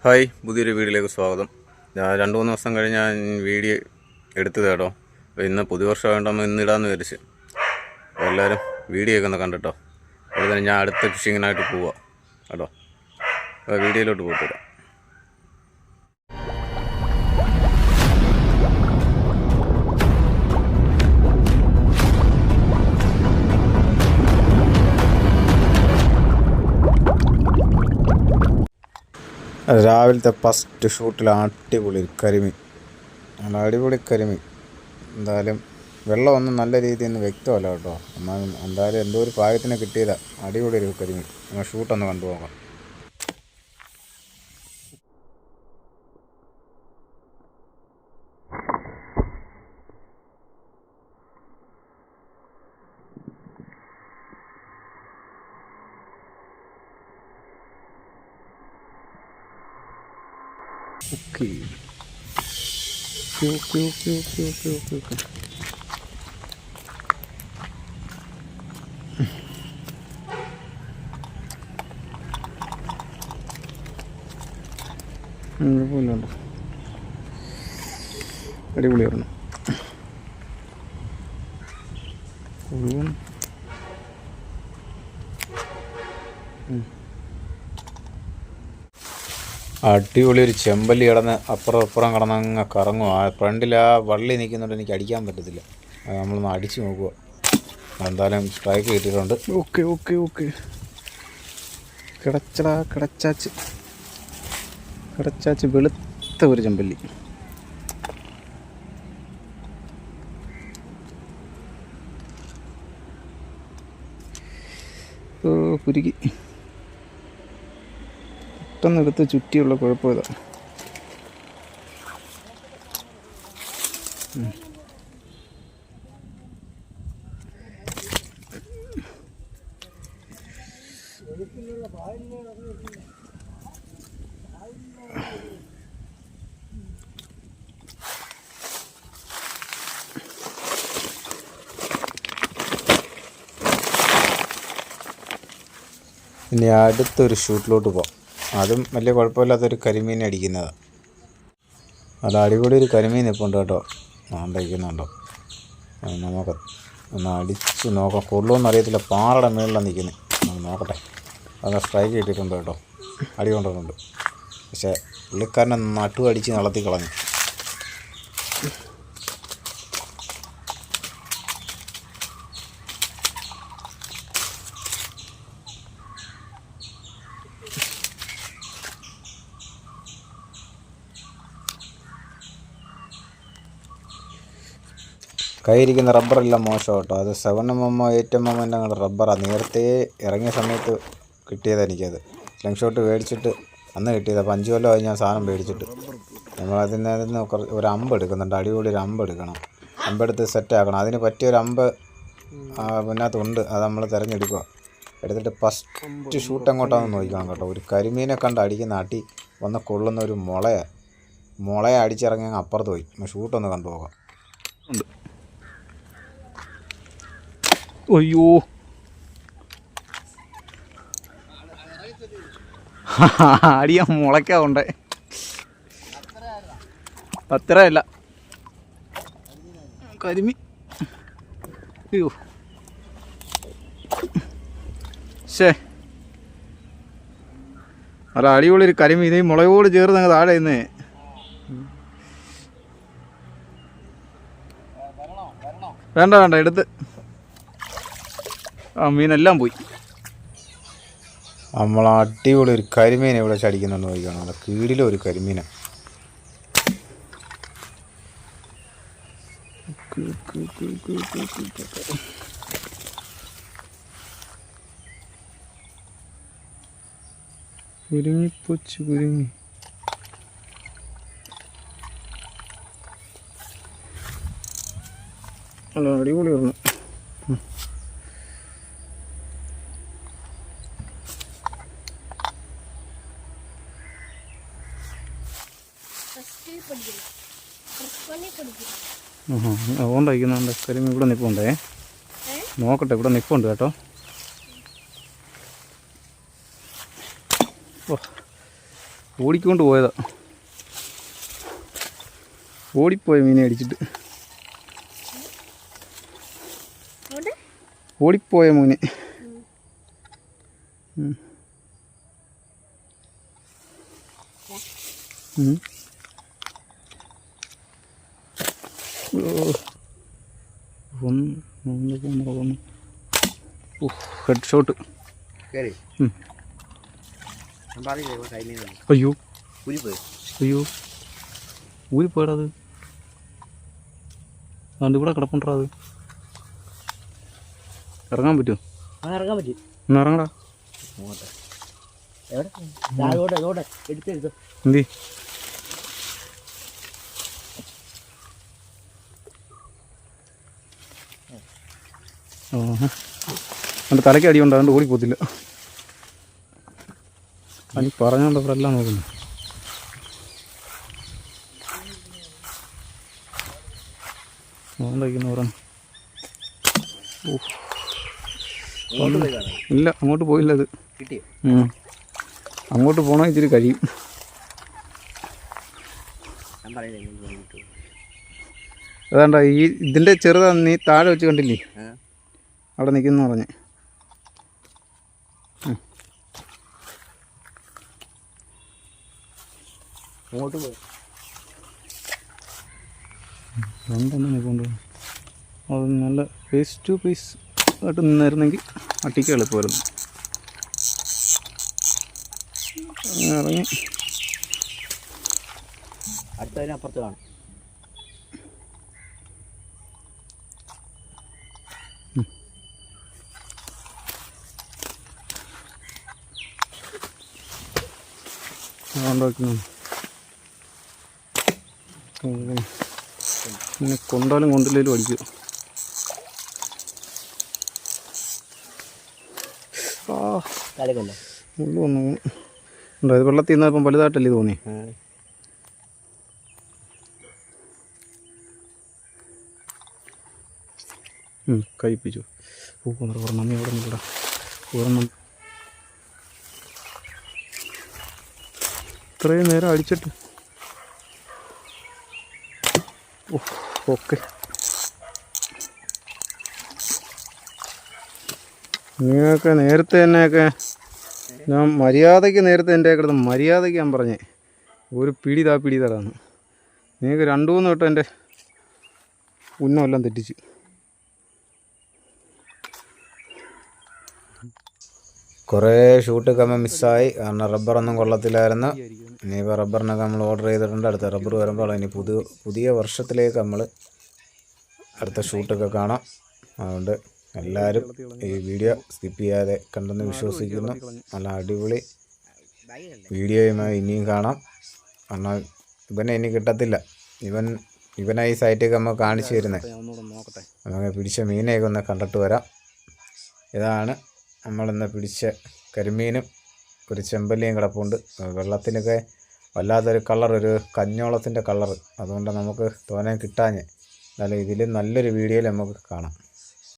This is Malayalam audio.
ഹായ്, പുതിയൊരു വീഡിയോയിലേക്ക് സ്വാഗതം. ഞാൻ 2-3 ദിവസം കഴിഞ്ഞ് ഞാൻ വീഡിയോ എടുത്തത് കേട്ടോ. അപ്പോൾ ഇന്ന് പുതുവർഷം ആയതുകൊണ്ട് ഇന്നിടാമെന്ന് വിചാരിച്ച് എല്ലാവരും വീഡിയോ ഒക്കെ ഒന്ന് കണ്ടിട്ടോ. അതുപോലെ തന്നെ ഞാൻ അടുത്ത ഫിഷിങ്ങിനായിട്ട് പോവാം കേട്ടോ. അപ്പോൾ വീഡിയോയിലോട്ട് പോയിട്ടില്ല. രാവിലത്തെ ഫസ്റ്റ് ഷൂട്ടിൽ അടിപൊളി കരിമീൻ, നല്ല അടിപൊളി കരിമീൻ. എന്തായാലും വെള്ളമൊന്നും നല്ല രീതിയിൽ നിന്ന് വ്യക്തമല്ല കേട്ടോ. എന്നാലും എന്തായാലും എന്തോ ഒരു പാകത്തിന് കിട്ടിയതാണ്. അടിപൊളി ഒരു കരിമീൻ. നമ്മൾ ഷൂട്ടൊന്ന് കണ്ടുപോകാം. Okay okay okay okay okay okay okay കുഴപ്പമില്ലുണ്ടോ, അടിപൊളിയായിരുന്നു. അടിപൊളി ഒരു ചെമ്പല്ലി കിടന്ന് അപ്പുറം കിടന്നങ്ങ് കറങ്ങും. ആ ഫ്രണ്ടിൽ ആ വള്ളി നിൽക്കുന്നുണ്ട്, എനിക്ക് അടിക്കാൻ പറ്റത്തില്ല. അത് നമ്മളൊന്ന് അടിച്ച് നോക്കുക. എന്തായാലും സ്ട്രൈക്ക് കിട്ടിയിട്ടുണ്ട്. ഓക്കെ ഓക്കെ ഓക്കെ കിടച്ചാച്ച് വെളുത്ത ഒരു ചെമ്പല്ലി. ഓ കുരുക്കി പെട്ടെന്നെടുത്ത് ചുറ്റിയുള്ള കുഴപ്പം ഇതാ. ഇനി അടുത്തൊരു ഷൂട്ടിലോട്ട് പോകാം. അതും വലിയ കുഴപ്പമില്ലാത്തൊരു കരിമീൻ അടിക്കുന്നതാണ്. അത് അടിപൊളി ഒരു കരിമീൻ ഇപ്പോൾ ഉണ്ട് കേട്ടോ. അടിക്കുന്നുണ്ടോ നമുക്ക് ഒന്ന് അടിച്ച് നോക്കാം. കൊള്ളുമെന്ന് അറിയത്തില്ല, പാറയുടെ മേളിലാണ് നിൽക്കുന്നത്. നമുക്ക് നോക്കട്ടെ. അത് സ്ട്രൈക്ക് കിട്ടിയിട്ടുണ്ട് കേട്ടോ, അടി കൊണ്ടിട്ടുണ്ട്. പക്ഷേ പുള്ളിക്കാരനെ നട്ടു അടിച്ച് നടത്തി കളഞ്ഞു. കയ്യിരിക്കുന്ന റബ്ബറെല്ലാം മോശം കേട്ടോ. അത് 7mm 8mm ഞങ്ങളുടെ റബ്ബറാണ്. നേരത്തെ ഇറങ്ങിയ സമയത്ത് കിട്ടിയത് എനിക്കത്. സ്ലിംഗ് ഷോട്ട് മേടിച്ചിട്ട് അന്ന് കിട്ടിയത്. അപ്പോൾ 5 കൊല്ലമായി ഞാൻ സാധനം മേടിച്ചിട്ട്. നമ്മളതിന് ഒരു അമ്പ് എടുക്കുന്നുണ്ട്. അടിപൊളി ഒരു അമ്പ് എടുക്കണം. അമ്പെടുത്ത് സെറ്റാക്കണം. അതിന് പറ്റിയൊരു അമ്പ് പിന്നകത്തുണ്ട്. അത് നമ്മൾ തിരഞ്ഞെടുക്കുക. എടുത്തിട്ട് ഫസ്റ്റ് ഷൂട്ട് എങ്ങോട്ടാണെന്ന് നോക്കണം കേട്ടോ. ഒരു കരിമീനെ കണ്ട് അടിക്കുന്ന അടി വന്ന് കൊള്ളുന്ന ഒരു മുളയെ അടിച്ചിറങ്ങി അങ്ങ് അപ്പുറത്ത് പോയി. ഷൂട്ടൊന്ന് കണ്ടുപോകാം. അയ്യോ, അടിയാ മുളയ്ക്കാവുണ്ടേ. 10 രൂപയല്ല കരിമീൻ. അയ്യോ ശേ, അല്ല അടിപൊളി ഒരു കരിമീൻ. ഇതേ മുളയോട് ചേർന്ന് അങ്ങ് താഴെ ഇന്നേ. വേണ്ട എടുത്ത് ആ മീനെല്ലാം പോയി. നമ്മൾ അടിപൊളി ഒരു കരിമീൻ ഇവിടെ ചടിക്കുന്നുണ്ട് നോക്കിയാണ്. നമ്മുടെ കീഴിലും ഒരു കരിമീന. കുരുങ്ങി അല്ല അടിപൊളി പറഞ്ഞു. അതുകൊണ്ട് അയക്കുന്നുണ്ട്. കരിമീൻ ഇവിടെ നിൽപ്പുണ്ടേ. നോക്കട്ടെ, ഇവിടെ നിൽപ്പുണ്ട് കേട്ടോ. ഓ ഓടിക്കൊണ്ട് പോയതാ, ഓടിപ്പോയ മീനെ അടിച്ചിട്ട്. ഓടിപ്പോയ മോനെ. Head shot. അയ്യോ അയ്യോ ഊരിപ്പോയടാ അത്. അതുകൊണ്ട് ഇവിടെ കിടപ്പുണ്ടാ. അത് ഇറങ്ങാൻ പറ്റുമോ? ഇറങ്ങാൻ പറ്റും. ഒന്ന് ഇറങ്ങടാ. എന്തി എൻ്റെ തലയ്ക്ക് അടിയുണ്ട്, അതുകൊണ്ട് ഓടിപ്പോത്തില്ല. അനി പറഞ്ഞോണ്ട് ഇവിടെ എല്ലാം നോക്കുന്നു. നോക്കുന്നവരാണ്. ഇല്ല, അങ്ങോട്ട് പോയില്ല. അത് അങ്ങോട്ട് പോകണം, ഇച്ചിരി കഴിയും. അതാണ്ട ഈ ഇതിൻ്റെ ചെറുതാ, നീ താഴെ വെച്ച് കണ്ടില്ലേ, അവിടെ നിൽക്കുന്നു പറഞ്ഞ്. അങ്ങോട്ട് പോയി രണ്ടെണ്ണം കൊണ്ടുപോകും. അത് നല്ല ഫേസ് ടു ഫേസ് ആയിട്ട് നിന്നായിരുന്നെങ്കിൽ അട്ടിക്ക് എളുപ്പമായിരുന്നു. ഇറങ്ങി അടുത്തതിനപ്പുറത്ത് കാണും. ഉണ്ടാക്കുന്നു. പിന്നെ കൊണ്ടാലും കൊണ്ടില്ലേലും അടിക്കും. മുള്ളു വന്നു ഉണ്ടോ? ഇത് വെള്ളത്തിൽ നിന്നപ്പം വലുതായിട്ടല്ലേ തോന്നി. കഴിപ്പിച്ചു. ഒരെണ്ണം ഇവിടെ നിൽക്കടാ. ഒരെണ്ണം ഇത്രയും നേരം അടിച്ചിട്ട്. ഓക്കെ, നിങ്ങൾക്ക് നേരത്തെ തന്നെയൊക്കെ ഞാൻ മര്യാദയ്ക്ക് നേരത്തെ എൻ്റെ കിടന്ന് മര്യാദയ്ക്ക് ഞാൻ പറഞ്ഞേ ഒരു പിടി തരാന്ന്. നിങ്ങൾക്ക് 2-3 വട്ടം എൻ്റെ ഉന്നമെല്ലാം തെറ്റിച്ച്. കുറേ ഷൂട്ടൊക്കെ നമ്മൾ മിസ്സായി, കാരണം റബ്ബറൊന്നും കൊള്ളത്തില്ലായിരുന്നു. ഇനിയിപ്പോൾ റബ്ബറിനൊക്കെ നമ്മൾ ഓർഡർ ചെയ്തിട്ടുണ്ട്. അടുത്ത റബ്ബർ വരുമ്പോൾ ഇനി പുതിയ വർഷത്തിലേക്ക് നമ്മൾ അടുത്ത ഷൂട്ടൊക്കെ കാണാം. അതുകൊണ്ട് എല്ലാവരും ഈ വീഡിയോ സ്കിപ്പ് ചെയ്യാതെ കണ്ടെന്ന് വിശ്വസിക്കുന്നു. നല്ല അടിപൊളി വീഡിയോയുമായി ഇനിയും കാണാം. കാരണം ഇവനെ ഇനി കിട്ടത്തില്ല. ഇവനെ ഈ സൈറ്റൊക്കെ നമ്മൾ കാണിച്ചു തരുന്നത്. നമുക്ക് പിടിച്ച മീനെയൊക്കെ ഒന്ന് കണ്ടിട്ട് വരാം. ഇതാണ് നമ്മളിന്ന് പിടിച്ച കരിമീനും ഒരു ചെമ്പല്ലിയും കിടപ്പുണ്ട്. വെള്ളത്തിനൊക്കെ വല്ലാത്തൊരു കളർ, ഒരു കഞ്ഞോളത്തിൻ്റെ കളർ. അതുകൊണ്ട് നമുക്ക് തോനെ കിട്ടാഞ്ഞ്. എന്നാലും ഇതിൽ നല്ലൊരു വീഡിയോയിൽ നമുക്ക് കാണാം.